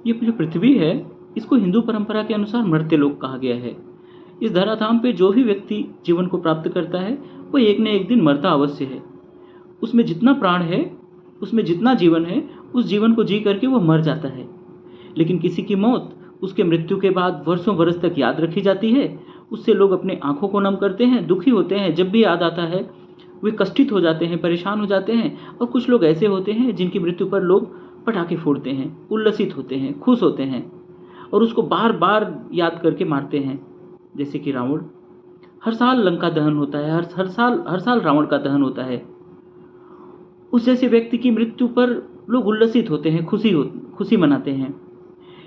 ये जो पृथ्वी है, इसको हिंदू परंपरा के अनुसार मर्त्य लोक कहा गया है। इस धराधाम पे जो भी व्यक्ति जीवन को प्राप्त करता है वो एक न एक दिन मरता अवश्य है। उसमें जितना प्राण है, उसमें जितना जीवन है, उस जीवन को जी करके वो मर जाता है। लेकिन किसी की मौत उसके मृत्यु के बाद वर्षों बरस तक याद रखी जाती है। उससे लोग अपने आंखों को नम करते हैं, दुखी होते हैं। जब भी याद आता है वे कष्टित हो जाते हैं, परेशान हो जाते हैं। और कुछ लोग ऐसे होते हैं जिनकी मृत्यु पर लोग पटाखे फोड़ते हैं, उल्लसित होते हैं, खुश होते हैं और उसको बार बार याद करके मारते हैं। जैसे कि रावण, हर साल लंका दहन होता है, हर साल रावण का दहन होता है। उस जैसे व्यक्ति की मृत्यु पर लोग उल्लसित होते हैं, खुशी मनाते हैं।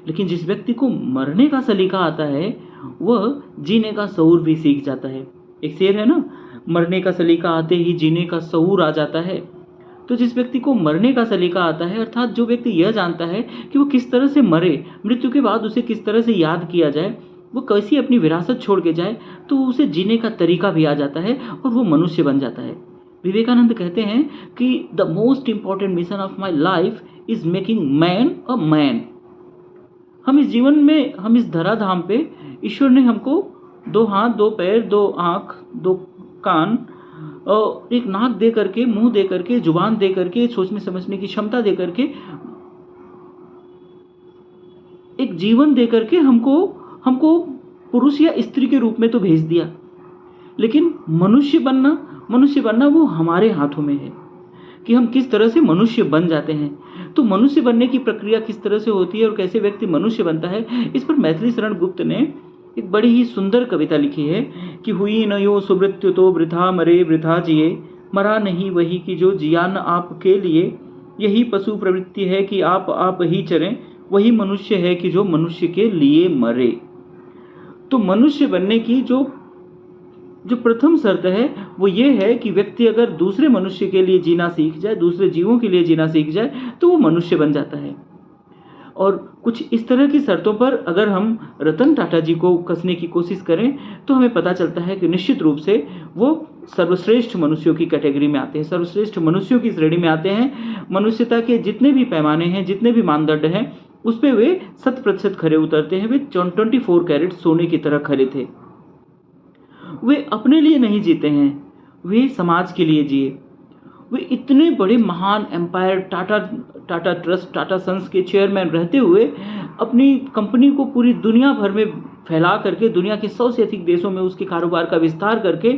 लेकिन जिस व्यक्ति को मरने का सलीका आता है वह जीने का शऊर भी सीख जाता है। एक शेर है ना, मरने का सलीका आते ही जीने का शऊर आ जाता है। तो जिस व्यक्ति को मरने का सलीका आता है, अर्थात जो व्यक्ति यह जानता है कि वो किस तरह से मरे, मृत्यु के बाद उसे किस तरह से याद किया जाए, वो कैसी अपनी विरासत छोड़ के जाए, तो उसे जीने का तरीका भी आ जाता है और वो मनुष्य बन जाता है। विवेकानंद कहते हैं कि the most important mission of my life is making man a man. हम इस जीवन में, हम इस धराधाम पे, ईश्वर ने हमको 2 हाथ, 2 पैर, 2 आँख, 2 कान और एक नाक दे करके, मुंह दे करके, जुबान दे करके, सोचने समझने की क्षमता दे करके, एक जीवन दे करके हमको पुरुष या स्त्री के रूप में तो भेज दिया। लेकिन मनुष्य बनना वो हमारे हाथों में है कि हम किस तरह से मनुष्य बन जाते हैं। तो मनुष्य बनने की प्रक्रिया किस तरह से होती है और कैसे व्यक्ति मनुष्य बनता है, इस पर मैथिली शरण गुप्त ने एक बड़ी ही सुंदर कविता लिखी है कि हुई न यो सुमृत्यु तो वृथा मरे वृथा जिए, मरा नहीं वही कि जो जिया न आपके लिए। यही पशु प्रवृत्ति है कि आप ही चरें, वही मनुष्य है कि जो मनुष्य के लिए मरे। तो मनुष्य बनने की जो प्रथम शर्त है वो ये है कि व्यक्ति अगर दूसरे मनुष्य के लिए जीना सीख जाए, दूसरे जीवों के लिए जीना सीख जाए, तो वो मनुष्य बन जाता है। और कुछ इस तरह की शर्तों पर अगर हम रतन टाटा जी को कसने की कोशिश करें तो हमें पता चलता है कि निश्चित रूप से वो सर्वश्रेष्ठ मनुष्यों की कैटेगरी में आते हैं, सर्वश्रेष्ठ मनुष्यों की श्रेणी में आते हैं। मनुष्यता के जितने भी पैमाने हैं, जितने भी मानदंड हैं, उस पर वे 100% खरे उतरते हैं। वे 24 कैरेट सोने की तरह खरे थे। वे अपने लिए नहीं जीते हैं, वे समाज के लिए जिए। वे इतने बड़े महान empire Tata trust, Tata sons के चेयरमैन रहते हुए अपनी कंपनी को पूरी दुनिया भर में फैला करके, दुनिया के 100 से अधिक देशों में उसके कारोबार का विस्तार करके,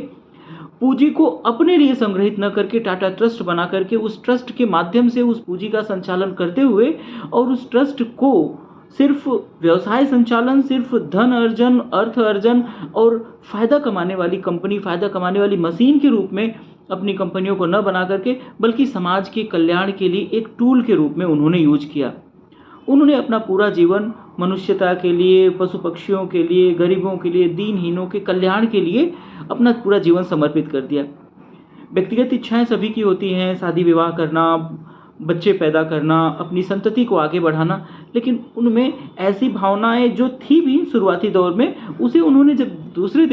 पूंजी को अपने लिए संग्रहित न करके टाटा ट्रस्ट बना करके उस ट्रस्ट के माध्यम से उस पूंजी का संचालन करते हुए और उस ट्रस्ट को सिर्फ व्यवसाय संचालन, सिर्फ धन अर्जन, अर्थ अर्जन और फायदा कमाने वाली कंपनी, फायदा कमाने वाली मशीन के रूप में अपनी कंपनियों को न बना करके, बल्कि समाज के कल्याण के लिए एक टूल के रूप में उन्होंने यूज किया। उन्होंने अपना पूरा जीवन मनुष्यता के लिए, पशु पक्षियों के लिए, गरीबों के लिए, दीनहीनों के कल्याण के लिए अपना पूरा जीवन समर्पित कर दिया। व्यक्तिगत इच्छाएं सभी की होती हैं, शादी विवाह करना, बच्चे पैदा करना, अपनी संतति को आगे बढ़ाना, लेकिन उनमें ऐसी भावनाएं जो थी भी शुरुआती दौर में, उसे उन्होंने जब दूसरे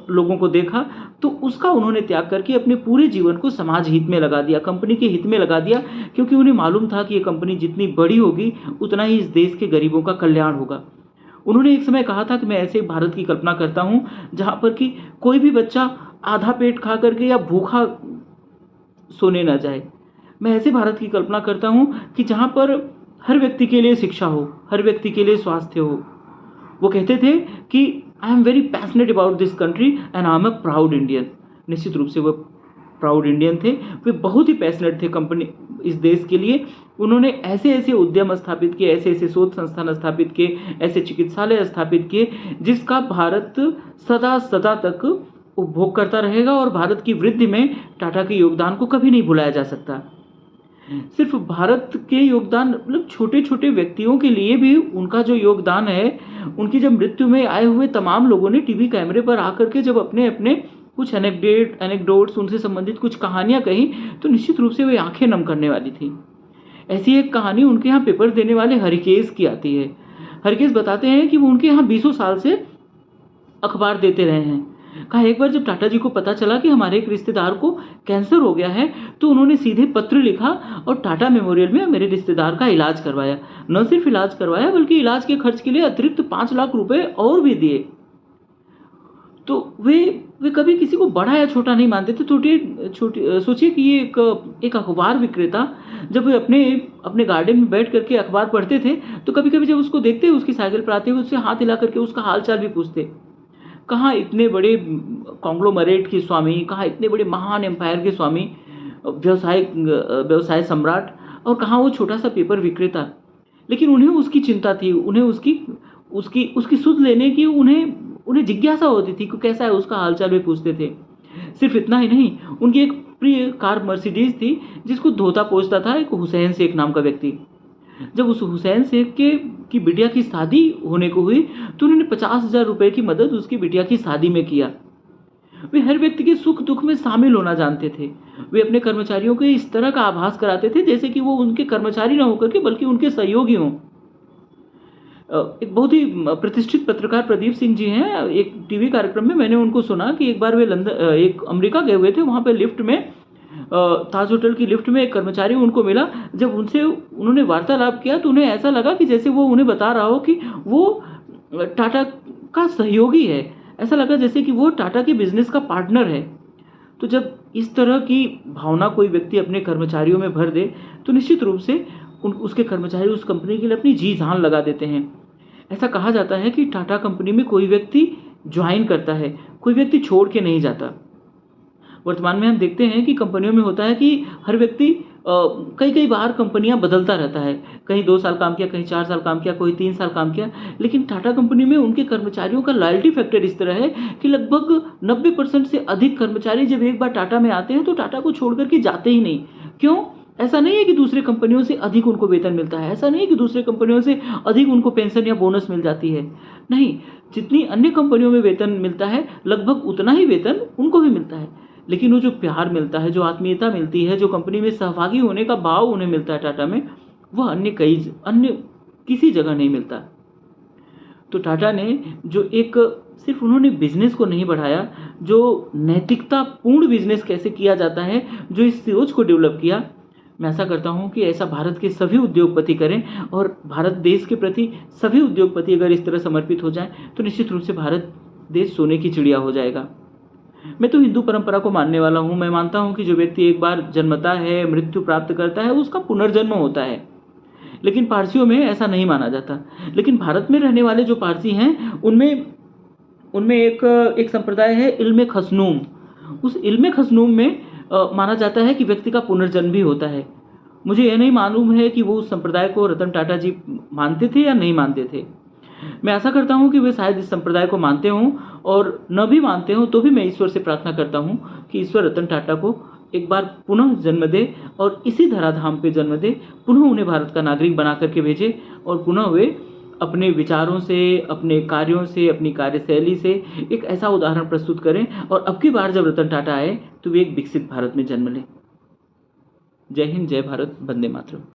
लोगों को देखा तो उसका उन्होंने त्याग करके अपने पूरे जीवन को समाज हित में लगा दिया, कंपनी के हित में लगा दिया, क्योंकि उन्हें मालूम था कि ये कंपनी जितनी बड़ी होगी उतना ही इस देश के गरीबों का कल्याण होगा। उन्होंने एक समय कहा था कि मैं ऐसे भारत की कल्पना करता हूँ जहाँ पर कि कोई भी बच्चा आधा पेट खा करके या भूखा सोने न जाए। मैं ऐसे भारत की कल्पना करता हूँ कि जहाँ पर हर व्यक्ति के लिए शिक्षा हो, हर व्यक्ति के लिए स्वास्थ्य हो। वो कहते थे कि I am very passionate about this country and I am a proud Indian. निश्चित रूप से वो प्राउड इंडियन थे, वे बहुत ही पैशनेट थे कंपनी, इस देश के लिए। उन्होंने ऐसे ऐसे उद्यम स्थापित किए, ऐसे ऐसे शोध संस्थान स्थापित किए, ऐसे चिकित्सालय स्थापित किए जिसका भारत सदा सदा तक उपभोग करता रहेगा और भारत की वृद्धि में टाटा के योगदान को कभी नहीं भुलाया जा सकता। सिर्फ भारत के योगदान, मतलब छोटे छोटे व्यक्तियों के लिए भी उनका जो योगदान है, उनकी जब मृत्यु में आए हुए तमाम लोगों ने टीवी कैमरे पर आकर के जब अपने अपने कुछ एनेक्डोट्स, उनसे संबंधित कुछ कहानियां कही, तो निश्चित रूप से वे आंखें नम करने वाली थी। ऐसी एक कहानी उनके यहाँ पेपर देने वाले हरिकेश की आती है। हरिकेश बताते हैं कि वो उनके यहाँ 20 साल से अखबार देते रहे हैं, कहा एक बार जब टाटा जी को पता चला कि हमारे एक रिश्तेदार को कैंसर हो गया है, तो उन्होंने सीधे पत्र लिखा और टाटा मेमोरियल में मेरे रिश्तेदार का इलाज करवाया। न सिर्फ इलाज करवाया बल्कि इलाज के खर्च के लिए अतिरिक्त 5 लाख रुपए और भी दिए। तो वे कभी किसी को बड़ा या छोटा नहीं मानते थे। सोचिए कि ये एक अखबार विक्रेता जब वे अपने गार्डन में बैठ करके अखबार पढ़ते थे, तो कभी-कभी जब उसको देखते, उसकी साइकिल पर आते हुए उससे हाथ हिला करके उसका हाल-चाल भी पूछते। कहाँ इतने बड़े कॉन्ग्लोमरेट के स्वामी, कहाँ इतने बड़े महान एम्पायर के स्वामी, व्यवसाय सम्राट, और कहाँ वो छोटा-सा पेपर विक्रेता। लेकिन उन्हें उसकी चिंता थी, उन्हें उसकी सुध लेने की उन्हें जिज्ञासा होती थी कि कैसा है उसका हाल-चाल वे पूछते थे। सिर्फ इतना ही नहीं, उनकी एक प्रिय कार मर्सिडीज़ थी जिसको धोता पोंछता था एक हुसैन शेख नाम का व्यक्ति। जब उस हुसैन शेख की बिटिया की शादी होने को हुई, तो उन्होंने 50,000 रुपए की मदद उसकी बिटिया की शादी में किया। वे हर व्यक्ति के सुख-दुख में शामिल होना जानते थे। वे अपने कर्मचारियों को इस तरह का आभास कराते थे जैसे कि वो उनके कर्मचारी ना होकर के बल्कि उनके सहयोगी हों। एक बहुत ही प्रतिष्ठित पत्रकार प्रदीप सिंह जी हैं, एक टीवी कार्यक्रम में मैंने उनको सुना कि एक बार वे एक अमेरिका गए हुए थे, वहाँ पे लिफ्ट में ताज होटल की लिफ्ट में एक कर्मचारी उनको मिला। जब उनसे उन्होंने वार्तालाप किया तो उन्हें ऐसा लगा कि जैसे वो उन्हें बता रहा हो कि वो टाटा का सहयोगी है, ऐसा लगा जैसे कि वो टाटा के बिज़नेस का पार्टनर है। तो जब इस तरह की भावना कोई व्यक्ति अपने कर्मचारियों में भर दे, तो निश्चित रूप से उसके कर्मचारी उस कंपनी के लिए अपनी जी जान लगा देते हैं। ऐसा कहा जाता है कि टाटा कंपनी में कोई व्यक्ति ज्वाइन करता है, कोई व्यक्ति छोड़ के नहीं जाता। वर्तमान में हम देखते हैं कि कंपनियों में होता है कि हर व्यक्ति कई बार कंपनियां बदलता रहता है। कहीं 2 साल काम किया, कहीं 4 साल काम किया, कोई 3 साल काम किया। लेकिन टाटा कंपनी में उनके कर्मचारियों का लॉयल्टी फैक्टर इस तरह है कि लगभग 90% से अधिक कर्मचारी जब एक बार टाटा में आते हैं तो टाटा को छोड़ करके जाते ही नहीं। क्यों? ऐसा नहीं है कि दूसरी कंपनियों से अधिक उनको वेतन मिलता है, ऐसा नहीं है कि दूसरी कंपनियों से अधिक उनको पेंशन या बोनस मिल जाती है। नहीं, जितनी अन्य कंपनियों में वेतन मिलता है, लगभग उतना ही वेतन उनको भी मिलता है। लेकिन वो जो प्यार मिलता है, जो आत्मीयता मिलती है, जो कंपनी में सहभागी होने का भाव उन्हें मिलता है टाटा में, वह अन्य किसी जगह नहीं मिलता। तो टाटा ने सिर्फ उन्होंने बिजनेस को नहीं बढ़ाया, जो नैतिकता पूर्ण बिजनेस कैसे किया जाता है, जो इस सोच को डेवलप किया, मैं आशा करता हूँ कि ऐसा भारत के सभी उद्योगपति करें। और भारत देश के प्रति सभी उद्योगपति अगर इस तरह समर्पित हो जाएं, तो निश्चित रूप से भारत देश सोने की चिड़िया हो जाएगा। मैं तो हिंदू परंपरा को मानने वाला हूँ। मैं मानता हूँ कि जो व्यक्ति एक बार जन्मता है, मृत्यु प्राप्त करता है, उसका पुनर्जन्म होता है। लेकिन पारसियों में ऐसा नहीं माना जाता। लेकिन भारत में रहने वाले जो पारसी हैं, उनमें एक संप्रदाय है इल्म खसनूम। उस इल्म खसनूम में माना जाता है कि व्यक्ति का पुनर्जन्म भी होता है। मुझे यह नहीं मालूम है कि वो उस संप्रदाय को रतन टाटा जी मानते थे या नहीं मानते थे। मैं आशा करता हूँ कि वे शायद इस संप्रदाय को मानते हों, और न भी मानते हों तो भी मैं ईश्वर से प्रार्थना करता हूँ कि ईश्वर रतन टाटा को एक बार पुनः जन्म दे और इसी धराधाम पे जन्म दे, पुनः उन्हें भारत का नागरिक बना करके भेजे, और पुनः वे अपने विचारों से, अपने कार्यों से, अपनी कार्यशैली से एक ऐसा उदाहरण प्रस्तुत करें, और अब की बार जब रतन टाटा आए तो वे एक विकसित भारत में जन्म लें। जय हिंद, जय भारत, वंदे मातरम।